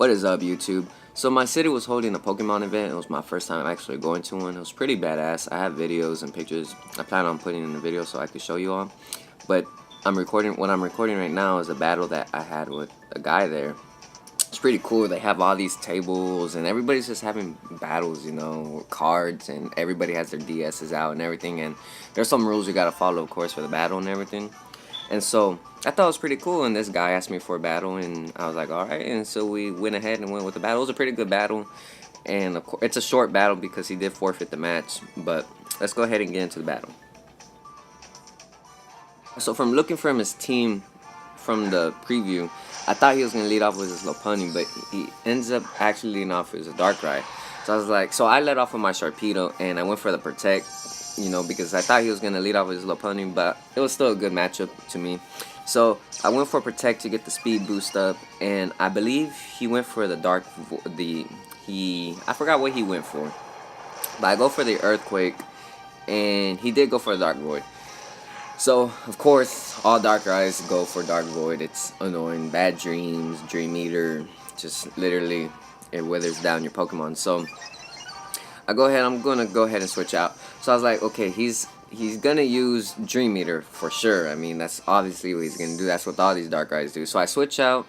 What is up, YouTube? So my city was holding a Pokemon event. It was my first time actually going to one. It was pretty badass. I have videos and pictures. I plan on putting in the video so I could show you all. But what I'm recording right now is a battle that I had with a guy there. It's pretty cool. They have all these tables and everybody's just having battles, you know, cards, and everybody has their DSs out and everything. And there's some rules you gotta follow, of course, for the battle and everything. And so I thought it was pretty cool, and this guy asked me for a battle, and I was like, alright. And so we went ahead and went with the battle. It was a pretty good battle, and of course, it's a short battle because he did forfeit the match. But let's go ahead and get into the battle. So from looking from his team from the preview, I thought he was going to lead off with his Lopunny, but he ends up actually leading off with his Darkrai. So I was like, so I led off with my Sharpedo, and I went for the Protect, you know, because I thought he was going to lead off with his Lopunny, but it was still a good matchup to me. So I went for Protect to get the speed boost up, and I believe he went for the I forgot what he went for, but I go for the Earthquake, and he did go for the Dark Void. So, of course, all Darkrai's go for Dark Void. It's annoying. Bad Dreams, Dream Eater, just literally it withers down your Pokemon. So I'm gonna go ahead and switch out. So I was like, okay, he's gonna use Dream Eater for sure. I mean, that's obviously what he's gonna do. That's what all these Darkrai's do. So I switch out.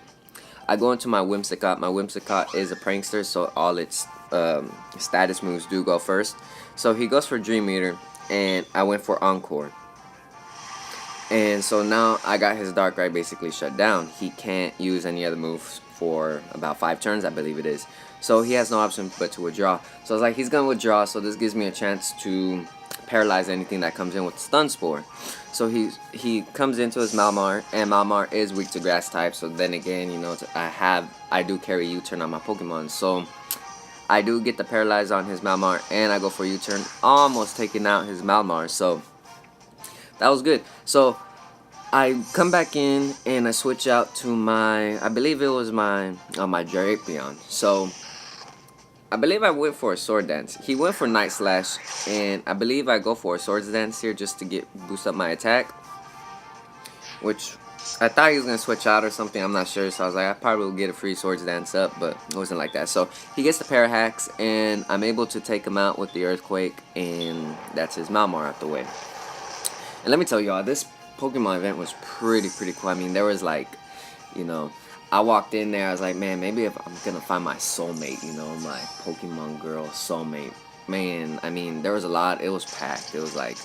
I go into my Whimsicott. My Whimsicott is a prankster, so all its status moves do go first. So he goes for Dream Eater, and I went for Encore. And so now I got his Darkrai basically shut down. He can't use any other moves for about 5 turns, I believe it is. So he has no option but to withdraw. So I was like, he's going to withdraw, so this gives me a chance to paralyze anything that comes in with Stun Spore. So he comes into his Malamar, and Malamar is weak to grass type. So then again, you know, I do carry U-turn on my Pokemon. So I do get the paralyze on his Malamar, and I go for U-turn, almost taking out his Malamar. So that was good. So I come back in and I switch out to my, I believe it was my Drapion. So I believe I went for a Sword Dance. He went for Night Slash, and I believe I go for a Swords Dance here just to boost up my attack, which I thought he was gonna switch out or something. I'm not sure. So I was like, I probably will get a free Swords Dance up, but it wasn't like that. So he gets the Parahacks, and I'm able to take him out with the Earthquake, and that's his Malamar out the way. And let me tell y'all, this Pokemon event was pretty cool. I mean, there was like, you know, I walked in there, I was like, man, maybe if I'm gonna find my soulmate, you know, my Pokemon girl soulmate. Man, I mean, there was a lot. It was packed. It was like,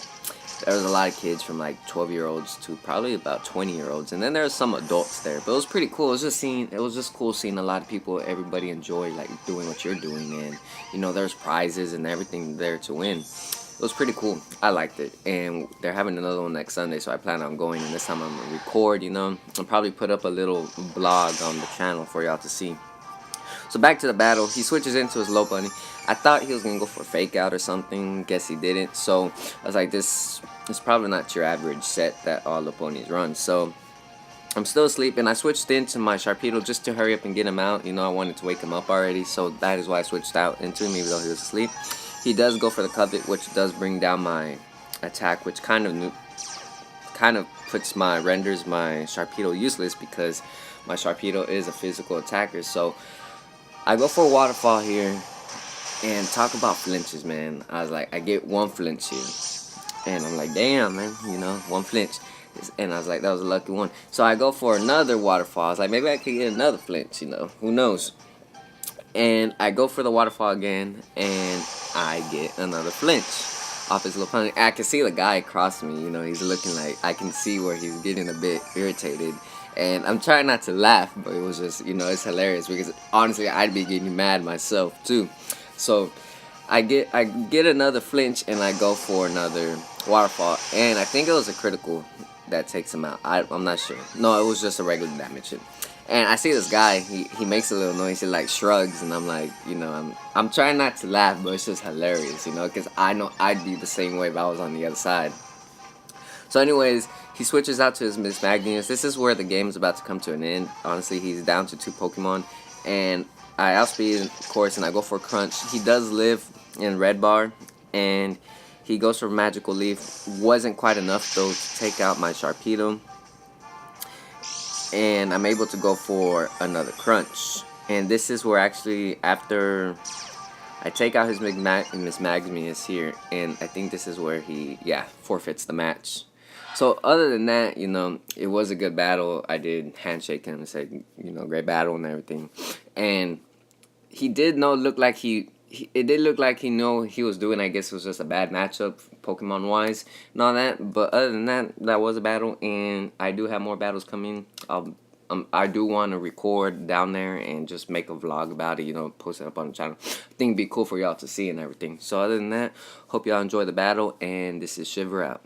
there was a lot of kids from like 12-year-olds to probably about 20-year-olds, and then there was some adults there. But it was pretty cool. It was just cool seeing a lot of people, everybody enjoy like doing what you're doing, and you know, there's prizes and everything there to win. It was pretty cool. I liked it, and they're having another one next Sunday, so I plan on going, and this time I'm gonna record, you know, and probably put up a little blog on the channel for y'all to see. So back to the battle. He switches into his Lopunny. I thought he was gonna go for Fake Out or something. Guess he didn't. So I was like, this is probably not your average set that all Lopunnies run. So I'm still asleep, and I switched into my Sharpedo just to hurry up and get him out. You know, I wanted to wake him up already, so that is why I switched out into him, even though he was asleep. He does go for the Covet, which does bring down my attack, which kind of renders my Sharpedo useless because my Sharpedo is a physical attacker. So I go for a Waterfall here, and talk about flinches, man. I was like, I get one flinch here, and I'm like, damn, man, you know, one flinch. And I was like, that was a lucky one. So I go for another Waterfall. I was like, maybe I could get another flinch, you know, who knows. And I go for the Waterfall again, and I get another flinch off his Lopunny. I can see the guy across me, you know, he's looking like, I can see where he's getting a bit irritated. And I'm trying not to laugh, but it was just, you know, it's hilarious because honestly, I'd be getting mad myself too. So I get another flinch, and I go for another Waterfall, and I think it was a critical that takes him out. I'm not sure. No, it was just a regular damage hit. And I see this guy, he makes a little noise, he like shrugs, and I'm like, you know, I'm trying not to laugh, but it's just hilarious, you know, because I know I'd be the same way if I was on the other side. So anyways, he switches out to his Miss Magnus. This is where the game is about to come to an end. Honestly, he's down to 2 Pokemon, and I outspeed, of course, and I go for Crunch. He does live in Red Bar, and he goes for Magical Leaf. Wasn't quite enough, though, to take out my Sharpedo. And I'm able to go for another Crunch. And this is where actually after I take out his Miss Maximus here, and I think this is where he, yeah, forfeits the match. So other than that, it was a good battle. I did handshake him and said, great battle and everything. And he did look like it did look like he knew he was doing. I guess it was just a bad matchup, Pokemon wise, and all that. But other than that, that was a battle, and I do have more battles coming. I do want to record down there and just make a vlog about it, post it up on the channel. I think it'd be cool for y'all to see and everything. So other than that, hope y'all enjoy the battle, and this is Shiver out.